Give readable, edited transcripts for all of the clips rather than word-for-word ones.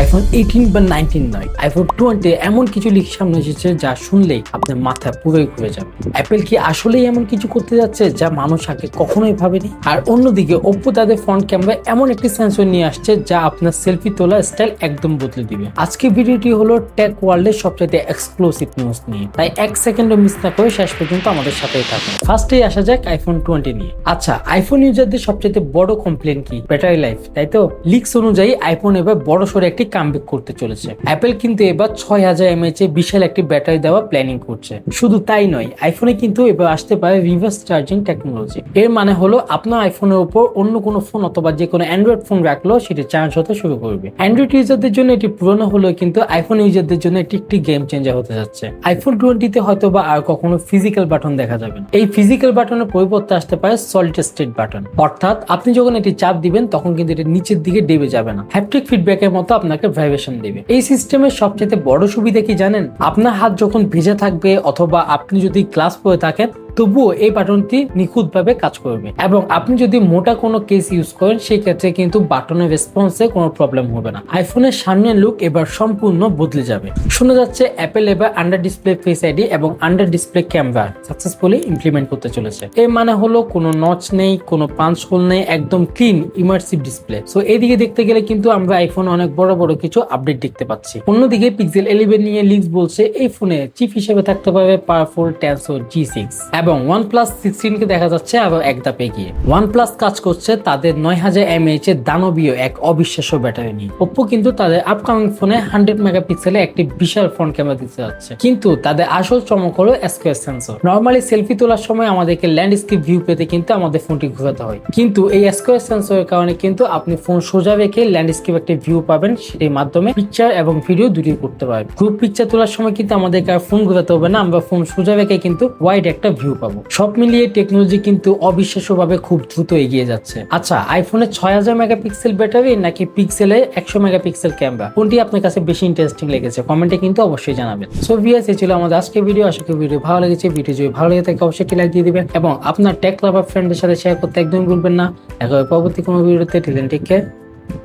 IPhone 18 বা 19 নয়, iPhone 20 এমন কিছু লিক সামনে এসেছে যা শুনলেই আপনার মাথা পুরোই ঘুরে যাবে। অ্যাপেল কি আসলেই এমন কিছু করতে যাচ্ছে যা মানুষ আগে কখনোই ভাবেনি? আর অন্যদিকে ওপ্পো তাদের ফ্রন্ট ক্যামেরায় এমন একটি সেন্সর নিয়ে আসছে যা আপনার সেলফি তোলার স্টাইল একদম বদলে দিবে। আজকে ভিডিওটি হলো টেক ওয়ার্ল্ডের সবচেয়ে এক্সক্লুসিভ নিউজ নিয়ে, তাই এক সেকেন্ডও মিস না করে শেষ পর্যন্ত আমাদের সাথেই থাকুন। ফার্স্টেই আসা যাক আইফোন 20 নিয়ে। আচ্ছা, আইফোন ইউজারদের সবচেয়ে বড় কমপ্লেন কি? ব্যাটারি লাইফ, তাই তো? লিকস অনুযায়ী আইফোন এবার বড় সড়ো একটি কামব্যাক করতে চলেছে। অ্যাপেল কিন্তু এবার 6000 mAh এর বিশাল একটি ব্যাটারি দেওয়া প্ল্যানিং করছে। শুধু তাই নয়, আইফোনে কিন্তু এবার আসতে পারে রিভার্স চার্জিং টেকনোলজি। এর মানে হলো আপনার আইফোনের উপর অন্য কোনো ফোন অথবা যে কোনো অ্যান্ড্রয়েড ফোন রাখলেও সেটি চার্জ হতে শুরু করবে। অ্যান্ড্রয়েড ইউজারদের জন্য এটি পুরনো হলেও কিন্তু আইফোন ইউজারদের জন্য এটি একটি গেম চেঞ্জার হতে যাচ্ছে। আইফোন 20 তে হয়তো বা আর কখনো ফিজিক্যাল বাটন দেখা যাবে না। এই ফিজিক্যাল বাটনের পরিবর্তে আসতে পারে সলিড স্টেট বাটন, অর্থাৎ আপনি যখন এটি চাপ দিবেন তখন কিন্তু এটি নিচের দিকে দেবে যাবে না, হ্যাপটিক ফিডব্যাকের মতো আপনাকে ভাইব্রেশন দেবে। এই সিস্টেমের সবচেয়ে বড় সুবিধা কি জানেন? আপনার হাত যখন ভেজা থাকবে অথবা আপনি যদি গ্লাভস পরে থাকেন তবুও এই বাটনটি নিখুঁতভাবে কাজ করবে, এবং আপনি যদি মোটা কোনো কেস ইউজ করেন সেই ক্ষেত্রে কিন্তু বাটনের রেসপন্সে কোনো প্রবলেম হবে না। আইফোনের সামনের লুক এবার সম্পূর্ণ বদলে যাবে। শোনা যাচ্ছে অ্যাপেল এবার আন্ডার ডিসপ্লে ফেস আইডি এবং under display camera successfully implement করতে চলেছে। এর মানে হলো কোনো নচ নেই, কোনো পাঞ্চ হোল নেই, একদম ক্লিন ইমার্সিভ ডিসপ্লে। সো এইদিকে দেখতে গেলে কিন্তু আমরা আইফোনে অনেক বড় বড় কিছু আপডেট দেখতে পাচ্ছি। অন্যদিকে পিক্সেল 11 নিয়ে লিকস বলছে এই ফোনে চিপ হিসেবে থাকতে পারবে পাওয়ারফুল টেনসর G6, এবং OnePlus 16 কে দেখা যাচ্ছে আবার এক ধাপ এগিয়ে। OnePlus কাজ করছে তাদের 9000 mAh এর দানবীয় এক অবিশ্বাস্য ব্যাটারি নিয়ে। Oppo কিন্তু তাদের আপকামিং ফোনে 100 মেগাপিক্সেলের একটি বিশাল ফ্রন্ট ক্যামেরা দিতে যাচ্ছে, কিন্তু তাদের আসল চমক হলো স্কোয়ার সেন্সর। নরমালি সেলফি তোলার সময় আমাদেরকে ল্যান্ডস্কেপ ভিউ পেতে কিন্তু আমাদের ফোনটি ঘোরাতে হয়, কিন্তু এই স্কোয়ার সেন্সরের কারণে কিন্তু আপনি ফোন সোজা রেখে ল্যান্ডস্কেপ একটা ভিউ পাবেন, সেটির মাধ্যমে পিকচার এবং ভিডিও দুটোই করতে পারবেন। গ্রুপ পিকচার তোলার সময় কিন্তু আমাদেরকে আর ফোন ঘোরাতে হবে না, আমরা ফোন সোজা রেখে কিন্তু ওয়াইড একটা ভিউ পাবো। সব মিলিয়ে টেকনোলজি কিন্তু অবিশ্বাস্যভাবে খুব দ্রুত এগিয়ে যাচ্ছে। আচ্ছা, আইফোনে 6000 মেগাপিক্সেল ব্যাটারি নাকি পিক্সেলে 100 মেগাপিক্সেল ক্যামেরা, কোনটি আপনার কাছে বেশি ইন্টারেস্টিং লেগেছে কমেন্টে কিন্তু অবশ্যই জানাবেন। সো ভিউয়ার্স, এই ছিল আমাদের আজকের ভিডিও। আশা করি ভিডিও ভালো লেগেছে। ভিডিও যদি ভালো লেগে থাকে অবশ্যই লাইক দিয়ে দিবেন এবং আপনার টেক লাভার ফ্রেন্ডদের সাথে শেয়ার করতে একদম ভুলবেন না। দেখা হবে পরবর্তী কোনো ভিডিওতে। টেক কেয়ার,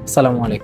আসসালামু আলাইকুম।